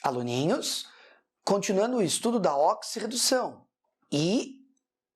Aluninhos, continuando o estudo da oxirredução e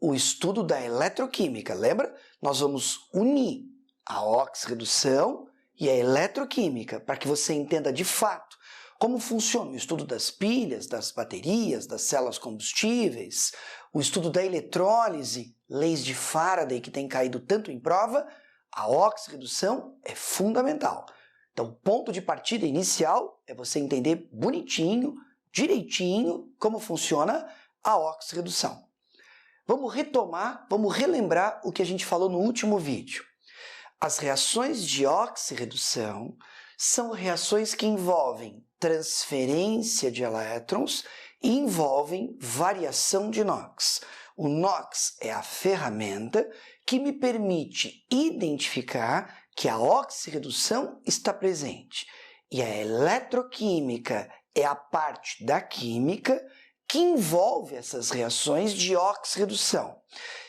o estudo da eletroquímica. Lembra? Nós vamos unir a oxirredução e a eletroquímica para que você entenda de fato como funciona o estudo das pilhas, das baterias, das células combustíveis, o estudo da eletrólise, leis de Faraday que tem caído tanto em prova. A oxirredução é fundamental. Então, o ponto de partida inicial é você entender bonitinho, direitinho, como funciona a oxirredução. Vamos retomar, vamos relembrar o que a gente falou no último vídeo. As reações de oxirredução são reações que envolvem transferência de elétrons e envolvem variação de NOx. O NOx é a ferramenta que me permite identificar que a oxirredução está presente. E a eletroquímica é a parte da química que envolve essas reações de oxirredução,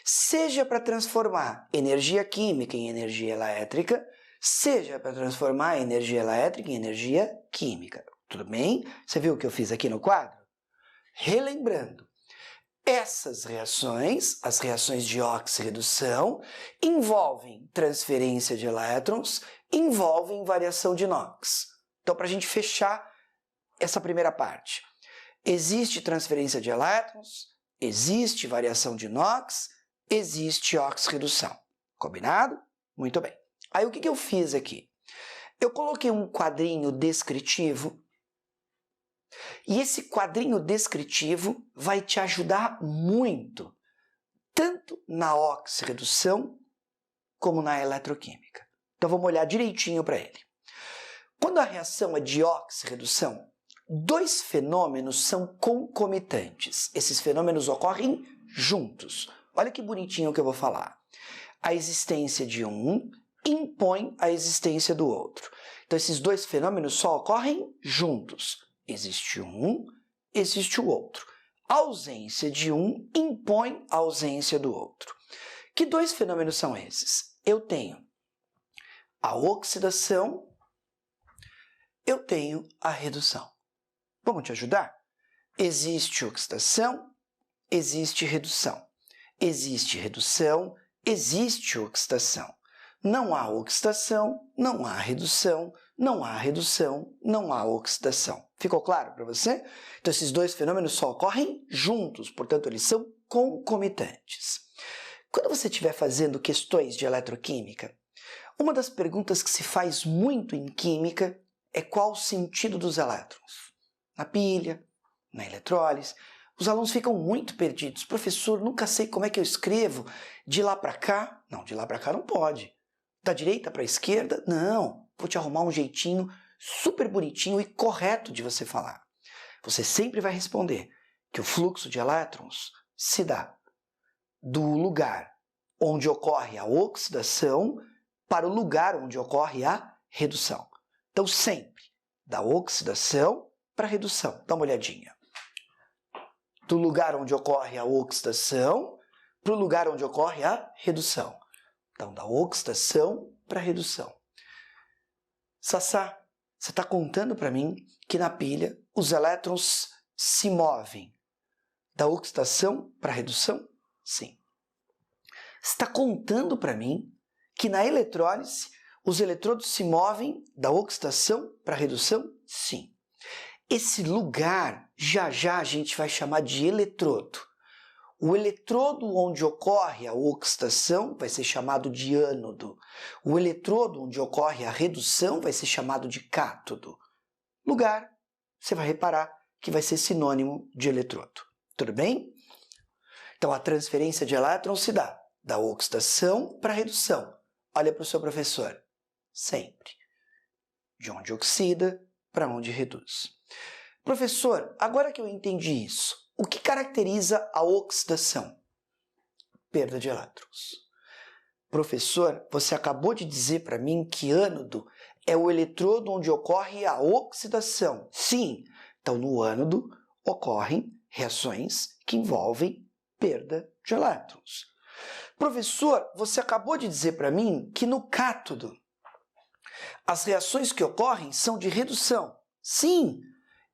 seja para transformar energia química em energia elétrica, seja para transformar a energia elétrica em energia química. Tudo bem? Você viu o que eu fiz aqui no quadro? Relembrando, essas reações, as reações de oxirredução, envolvem transferência de elétrons, envolvem variação de NOx. Então, para a gente fechar essa primeira parte, existe transferência de elétrons, existe variação de NOx, existe oxirredução. Combinado? Muito bem. Aí o que eu fiz aqui? Eu coloquei um quadrinho descritivo e esse quadrinho descritivo vai te ajudar muito, tanto na oxirredução como na eletroquímica. Então vamos olhar direitinho para ele. Quando a reação é de oxirredução, dois fenômenos são concomitantes. Esses fenômenos ocorrem juntos. Olha que bonitinho que eu vou falar. A existência de um impõe a existência do outro. Então esses dois fenômenos só ocorrem juntos. Existe um, existe o outro. A ausência de um impõe a ausência do outro. Que dois fenômenos são esses? Eu tenho a oxidação, eu tenho a redução. Vamos te ajudar? Existe oxidação, existe redução. Existe redução, existe oxidação. Não há oxidação, não há redução, não há redução, não há oxidação. Ficou claro para você? Então esses dois fenômenos só ocorrem juntos, portanto eles são concomitantes. Quando você estiver fazendo questões de eletroquímica, uma das perguntas que se faz muito em química é qual o sentido dos elétrons. Na pilha, na eletrólise, os alunos ficam muito perdidos. Professor, nunca sei como é que eu escrevo de lá para cá. Não, de lá para cá não pode. Da direita para a esquerda? Não. Vou te arrumar um jeitinho super bonitinho e correto de você falar. Você sempre vai responder que o fluxo de elétrons se dá do lugar onde ocorre a oxidação para o lugar onde ocorre a redução. Então, sempre da oxidação para a redução. Dá uma olhadinha. Do lugar onde ocorre a oxidação para o lugar onde ocorre a redução. Então, da oxidação para a redução. Sassá, você está contando para mim que na pilha os elétrons se movem da oxidação para a redução? Sim. Você está contando para mim que na eletrólise os eletrodos se movem da oxidação para a redução? Sim. Esse lugar, já já a gente vai chamar de eletrodo. O eletrodo onde ocorre a oxidação vai ser chamado de ânodo. O eletrodo onde ocorre a redução vai ser chamado de cátodo. Lugar, você vai reparar que vai ser sinônimo de eletrodo. Tudo bem? Então a transferência de elétrons se dá da oxidação para a redução. Olha para o seu professor. Sempre. De onde oxida para onde reduz. Professor, agora que eu entendi isso, o que caracteriza a oxidação? Perda de elétrons. Professor, você acabou de dizer para mim que ânodo é o eletrodo onde ocorre a oxidação. Sim, então no ânodo ocorrem reações que envolvem perda de elétrons. Professor, você acabou de dizer para mim que no cátodo as reações que ocorrem são de redução. Sim,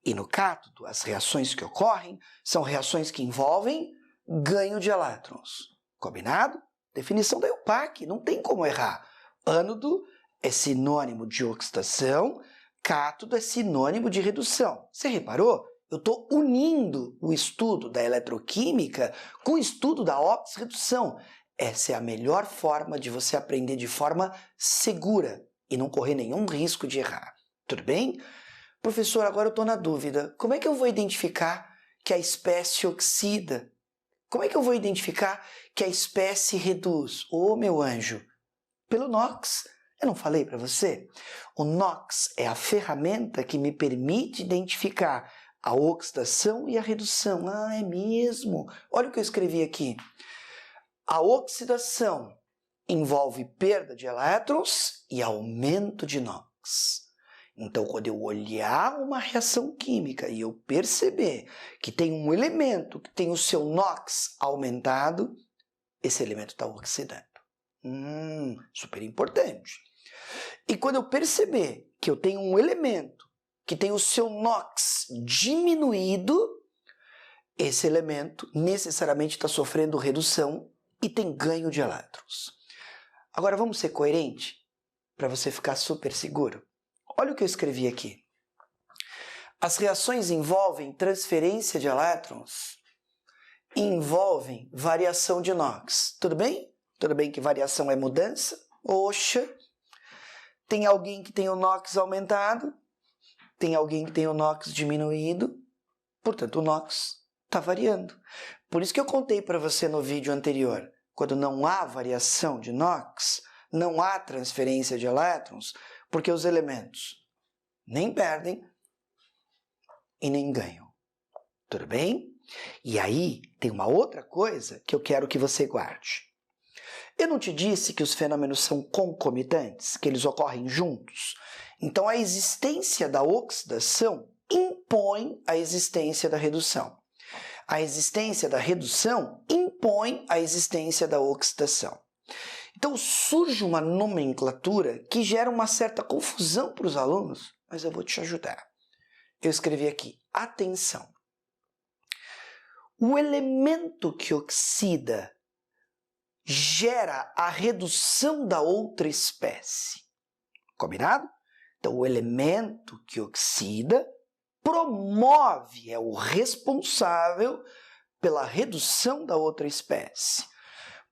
E no cátodo, as reações que ocorrem são reações que envolvem ganho de elétrons. Combinado? Definição da EUPAC, não tem como errar. Ânodo é sinônimo de oxidação, cátodo é sinônimo de redução. Você reparou? Eu estou unindo o estudo da eletroquímica com o estudo da oxirredução. Essa é a melhor forma de você aprender de forma segura e não correr nenhum risco de errar. Tudo bem? Professor, agora eu estou na dúvida. Como é que eu vou identificar que a espécie oxida? Como é que eu vou identificar que a espécie reduz? Ô, meu anjo, pelo NOx. Eu não falei para você? O NOx é a ferramenta que me permite identificar a oxidação e a redução. Ah, é mesmo? Olha o que eu escrevi aqui. A oxidação envolve perda de elétrons e aumento de NOx. Então, quando eu olhar uma reação química e eu perceber que tem um elemento que tem o seu NOx aumentado, esse elemento está oxidando. Super importante. E quando eu perceber que eu tenho um elemento que tem o seu NOx diminuído, esse elemento necessariamente está sofrendo redução e tem ganho de elétrons. Agora vamos ser coerentes para você ficar super seguro? Olha o que eu escrevi aqui. As reações envolvem transferência de elétrons e envolvem variação de NOx. Tudo bem? Tudo bem que variação é mudança? Oxa! Tem alguém que tem o NOx aumentado, tem alguém que tem o NOx diminuído, portanto o NOx está variando. Por isso que eu contei para você no vídeo anterior, quando não há variação de NOx, não há transferência de elétrons, porque os elementos nem perdem e nem ganham. Tudo bem? E aí tem uma outra coisa que eu quero que você guarde. Eu não te disse que os fenômenos são concomitantes, que eles ocorrem juntos? Então a existência da oxidação impõe a existência da redução. A existência da redução impõe a existência da oxidação. Então surge uma nomenclatura que gera uma certa confusão para os alunos, mas eu vou te ajudar. Eu escrevi aqui, atenção. O elemento que oxida gera a redução da outra espécie. Combinado? Então, o elemento que oxida promove, é o responsável pela redução da outra espécie.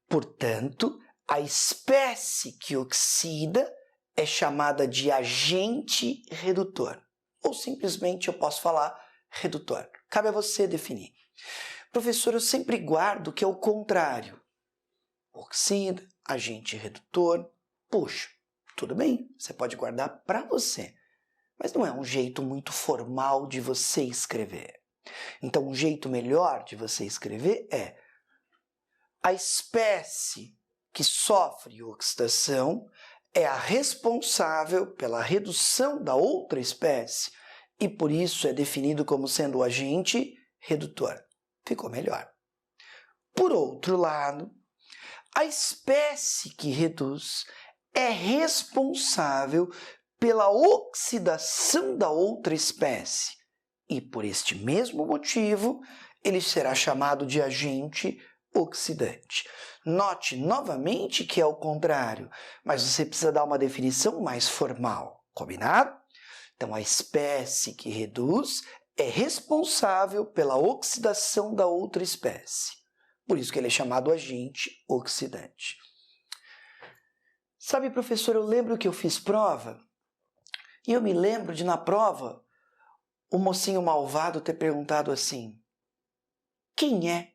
Portanto, a espécie que oxida é chamada de agente redutor. Ou simplesmente eu posso falar redutor. Cabe a você definir. Professor, eu sempre guardo que é o contrário. Oxida, agente redutor. Puxa, tudo bem, você pode guardar para você. Mas não é um jeito muito formal de você escrever. Então, um jeito melhor de você escrever é a espécie que sofre oxidação é a responsável pela redução da outra espécie e por isso é definido como sendo o agente redutor. Ficou melhor. Por outro lado, a espécie que reduz é responsável pela oxidação da outra espécie e por este mesmo motivo ele será chamado de agente oxidante. Note novamente que é o contrário, mas você precisa dar uma definição mais formal, combinado? Então, a espécie que reduz é responsável pela oxidação da outra espécie. Por isso que ele é chamado agente oxidante. Sabe, professor, eu lembro que eu fiz prova e eu me lembro de, na prova, o mocinho malvado ter perguntado assim: quem é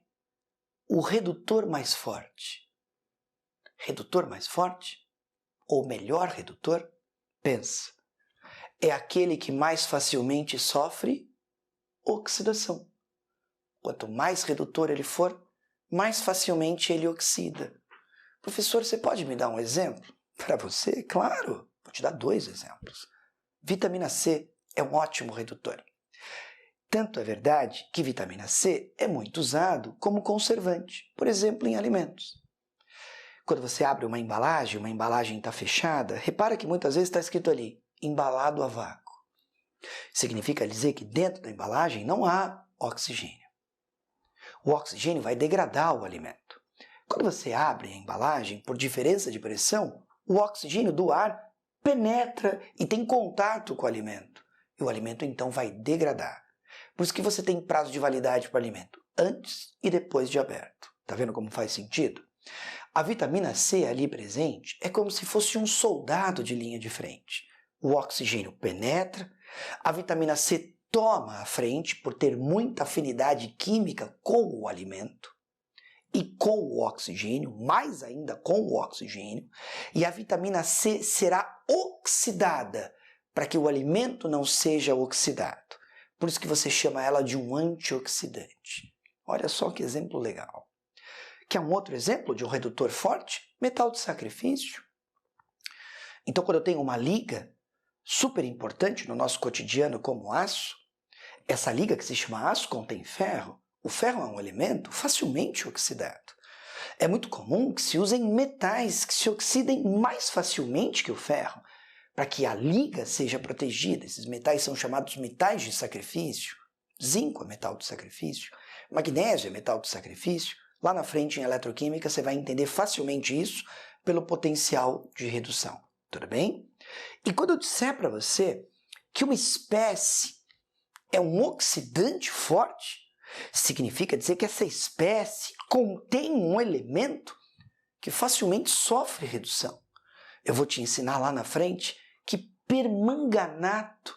o redutor mais forte? Redutor mais forte? Ou melhor redutor? Pensa. É aquele que mais facilmente sofre oxidação. Quanto mais redutor ele for, mais facilmente ele oxida. Professor, você pode me dar um exemplo? Para você? Claro. Vou te dar 2 exemplos. Vitamina C é um ótimo redutor. Tanto é verdade que vitamina C é muito usado como conservante, por exemplo, em alimentos. Quando você abre uma embalagem está fechada, repara que muitas vezes está escrito ali, embalado a vácuo. Significa dizer que dentro da embalagem não há oxigênio. O oxigênio vai degradar o alimento. Quando você abre a embalagem por diferença de pressão, o oxigênio do ar penetra e tem contato com o alimento. E o alimento então vai degradar. Por isso que você tem prazo de validade para o alimento, antes e depois de aberto. Tá vendo como faz sentido? A vitamina C ali presente é como se fosse um soldado de linha de frente. O oxigênio penetra, a vitamina C toma a frente por ter muita afinidade química com o alimento e com o oxigênio, mais ainda com o oxigênio, e a vitamina C será oxidada para que o alimento não seja oxidado. Por isso que você chama ela de um antioxidante. Olha só que exemplo legal. Quer um outro exemplo de um redutor forte? Metal de sacrifício. Então, quando eu tenho uma liga super importante no nosso cotidiano como aço, essa liga que se chama aço contém ferro. O ferro é um elemento facilmente oxidado. É muito comum que se usem metais que se oxidem mais facilmente que o ferro, para que a liga seja protegida. Esses metais são chamados metais de sacrifício. Zinco é metal de sacrifício, magnésio é metal de sacrifício. Lá na frente, em eletroquímica, você vai entender facilmente isso pelo potencial de redução. Tudo bem? E quando eu disser para você que uma espécie é um oxidante forte, significa dizer que essa espécie contém um elemento que facilmente sofre redução. Eu vou te ensinar lá na frente que permanganato,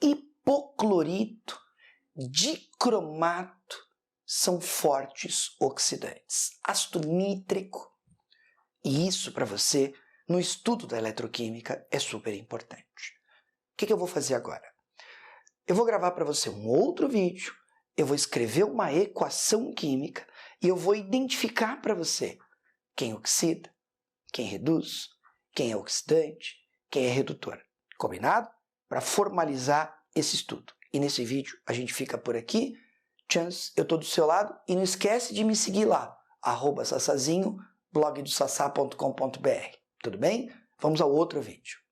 hipoclorito, dicromato são fortes oxidantes. Ácido nítrico. E isso para você, no estudo da eletroquímica, é super importante. O que eu vou fazer agora? Eu vou gravar para você um outro vídeo, eu vou escrever uma equação química e eu vou identificar para você quem oxida, quem reduz, quem é oxidante, quem é redutor. Combinado? Para formalizar esse estudo. E nesse vídeo a gente fica por aqui. Chance, eu estou do seu lado e não esquece de me seguir lá, @sassazinho, blogdosassá.com.br. Tudo bem? Vamos ao outro vídeo.